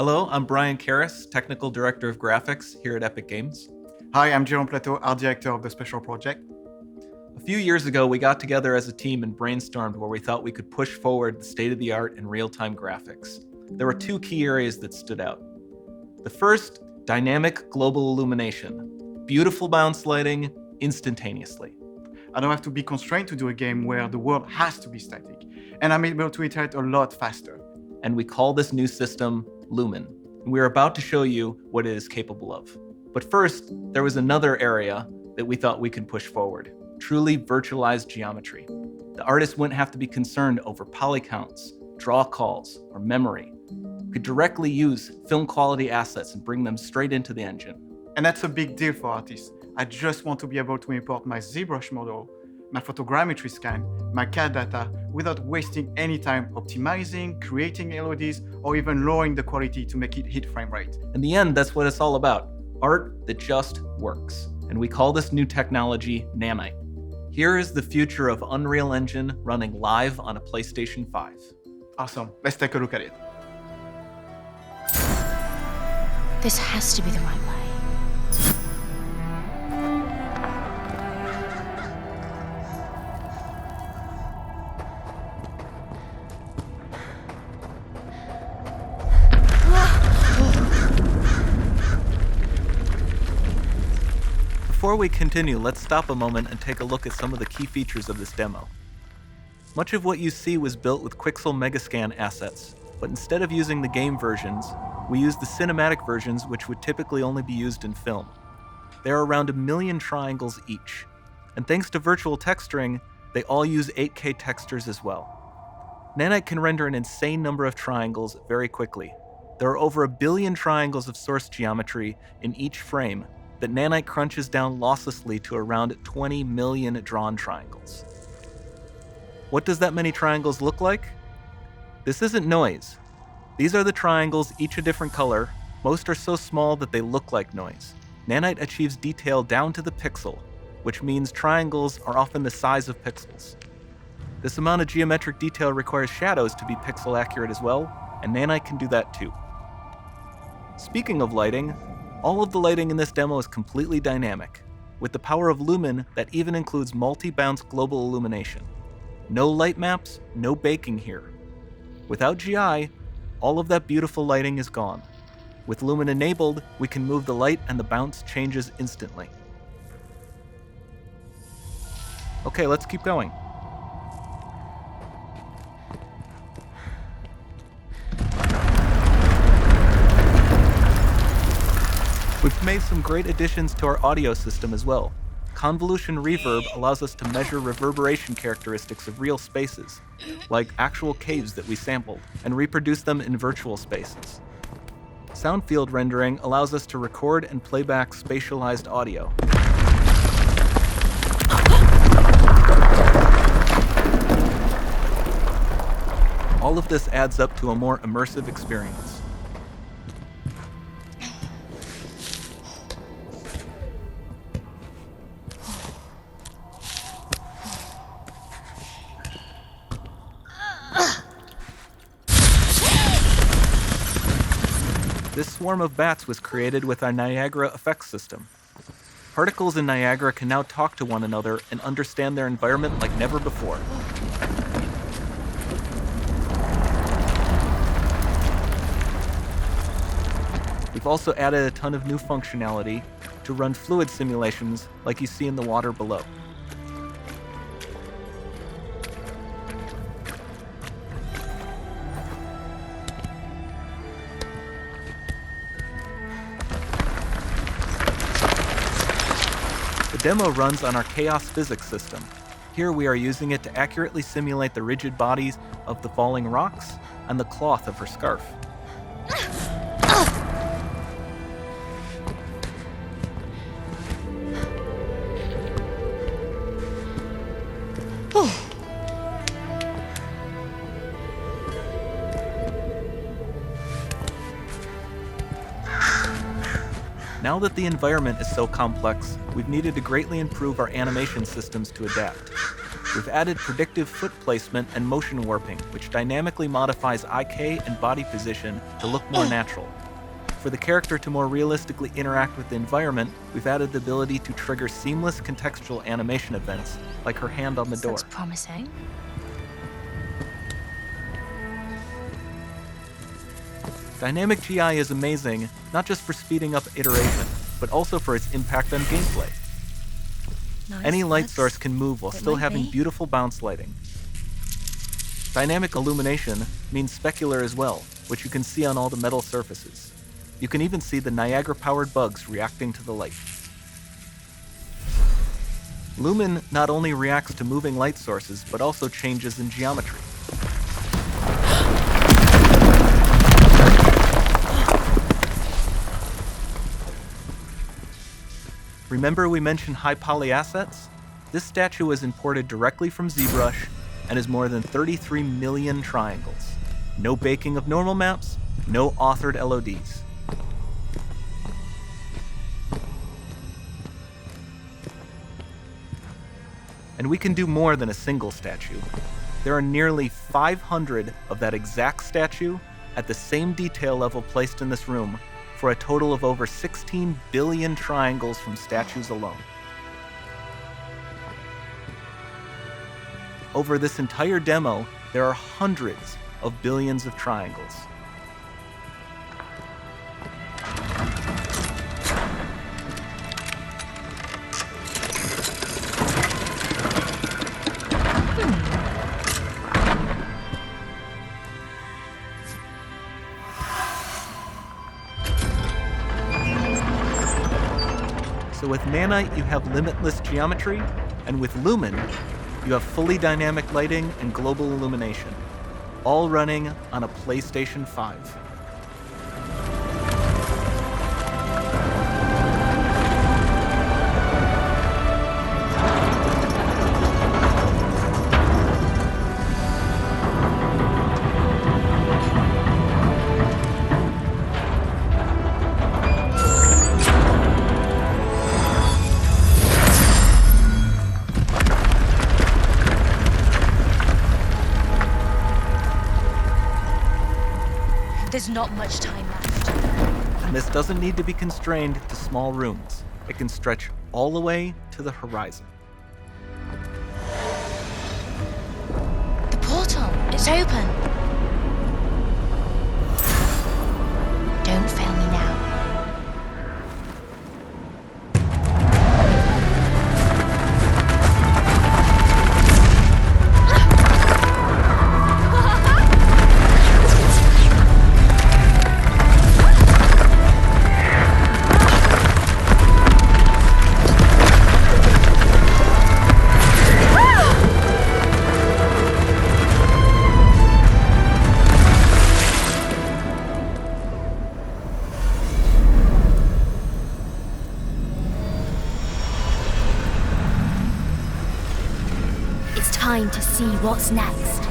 Hello, I'm Brian Karras, Technical Director of Graphics here at Epic Games. Hi, I'm Jérôme Plateau, Art Director of the Special Project. A few years ago, we got together as a team and brainstormed where we thought we could push forward the state-of-the-art in real-time graphics. There were two key areas that stood out. The first, dynamic global illumination. Beautiful bounce lighting, instantaneously. I don't have to be constrained to do a game where the world has to be static, and I'm able to iterate a lot faster. And we call this new system Lumen. We're about to show you what it is capable of. But first, there was another area that we thought we could push forward. Truly virtualized geometry. The artist wouldn't have to be concerned over poly counts, draw calls, or memory. We could directly use film quality assets and bring them straight into the engine. And that's a big deal for artists. I just want to be able to import my ZBrush model, my photogrammetry scan, my CAD data without wasting any time optimizing, creating LODs, or even lowering the quality to make it hit frame rate. In the end, that's what it's all about. Art that just works. And we call this new technology Nanite. Here is the future of Unreal Engine running live on a PlayStation 5. Awesome, let's take a look at it. This has to be the right way. Before we continue, let's stop a moment and take a look at some of the key features of this demo. Much of what you see was built with Quixel Megascan assets, but instead of using the game versions, we used the cinematic versions, which would typically only be used in film. There are around 1 million triangles each, and thanks to virtual texturing, they all use 8K textures as well. Nanite can render an insane number of triangles very quickly. There are over 1 billion triangles of source geometry in each frame that Nanite crunches down losslessly to around 20 million drawn triangles. What does that many triangles look like? This isn't noise. These are the triangles, each a different color. Most are so small that they look like noise. Nanite achieves detail down to the pixel, which means triangles are often the size of pixels. This amount of geometric detail requires shadows to be pixel accurate as well, and Nanite can do that too. Speaking of lighting, all of the lighting in this demo is completely dynamic. With the power of Lumen, that even includes multi-bounce global illumination. No light maps, no baking here. Without GI, all of that beautiful lighting is gone. With Lumen enabled, we can move the light and the bounce changes instantly. Okay, let's keep going. We've made some great additions to our audio system as well. Convolution Reverb allows us to measure reverberation characteristics of real spaces, like actual caves that we sampled, and reproduce them in virtual spaces. Sound field rendering allows us to record and play back spatialized audio. All of this adds up to a more immersive experience. This swarm of bats was created with our Niagara effects system. Particles in Niagara can now talk to one another and understand their environment like never before. We've also added a ton of new functionality to run fluid simulations like you see in the water below. The demo runs on our chaos physics system. Here we are using it to accurately simulate the rigid bodies of the falling rocks and the cloth of her scarf. Now that the environment is so complex, we've needed to greatly improve our animation systems to adapt. we've added predictive foot placement and motion warping, which dynamically modifies IK and body position to look more natural. For the character to more realistically interact with the environment, we've added the ability to trigger seamless contextual animation events, like her hand on the door. Looks promising. Dynamic GI is amazing, not just for speeding up iteration, but also for its impact on gameplay. Nice. Any light Looks source can move while it still might having be. beautiful bounce lighting. Dynamic illumination means specular as well, which you can see on all the metal surfaces. You can even see the Niagara-powered bugs reacting to the light. Lumen not only reacts to moving light sources, but also changes in geometry. Remember we mentioned high poly assets? This statue was imported directly from ZBrush and is more than 33 million triangles. No baking of normal maps, no authored LODs. And we can do more than a single statue. There are nearly 500 of that exact statue at the same detail level placed in this room, for a total of over 16 billion triangles from statues alone. Over this entire demo, there are hundreds of billions of triangles. So with Nanite, you have limitless geometry, and with Lumen, you have fully dynamic lighting and global illumination, all running on a PlayStation 5. There's not much time left. And this doesn't need to be constrained to small rooms. It can stretch all the way to the horizon. The portal, it's open. Don't fail me now. Time to see what's next.